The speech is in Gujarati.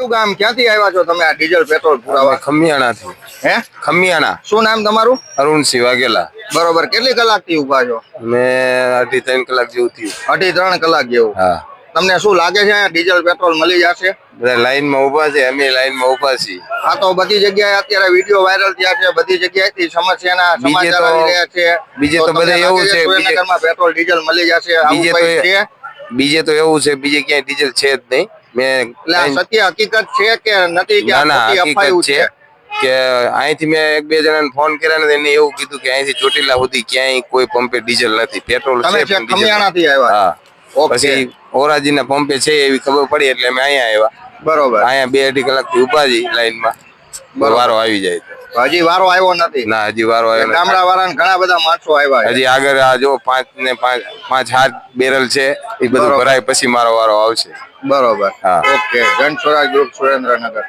કયું ગામ ક્યાંથી આવ્યા છો તમે આ ડીઝલ પેટ્રોલ પુરાવા? ખમિયાણાથી. હે? ખમિયાણા. શું નામ તમારું? અરુણસિંહ વાઘેલા. બરોબર. કેટલી કલાકથી ઉભા છો? મેં 2.5 કલાક જેવું થયું. 2.5-3 કલાક જેવું. હા. તમને શું લાગે છે અહીંયા ડીઝલ પેટ્રોલ મળી જશે? બધા લાઈનમાં ઉભા છે, અમે લાઈનમાં ઉભા છીએ. આ તો બધી જગ્યાએ અત્યારે વિડીયો વાયરલ થયા છે, બધી જગ્યાએથી સમસ્યાના સમાચાર આવી રહ્યા છે. બીજે તો બધે એવું છે, સુરેન્દ્રનગરમાં પેટ્રોલ ડીઝલ મળી જશે આવું કંઈ છે? બીજે તો એવું છે, બીજે ક્યાંય ડીઝલ છે જ નહીં. મેં સત્ય હકીકત છે કે નથી કે હકીકત છે કે અહીંથી મેં 1-2 જણાને ફોન કર્યા ને એને એવું કીધું કે અહીંથી ચોટીલા સુધી ક્યાંય કોઈ પંપે ડીઝલ નથી, પેટ્રોલ છે પણ ખમિયાણાથી આવ્યા? હા. પછી ઓરાજીના પંપે છે એવી ખબર પડી એટલે અમે અહીંયા આવ્યા. બરોબર. અહીંયા 2-2.5 કલાકથી ઉભા છીએ લાઈનમાં. વારો આવી જાય તો. હજી વારો આવ્યો નથી? ના, હજી વારો આવ્યો નથી. ગામડા વાળા ઘણા બધા માણસો આવ્યા. હજી આગળ આ જો 5-7 બેરલ છે એ બધું ભરાય પછી મારો વારો આવશે. બરોબર. હા. ઓકે. જન સ્વરાજ ગ્રુપ સુરેન્દ્રનગર.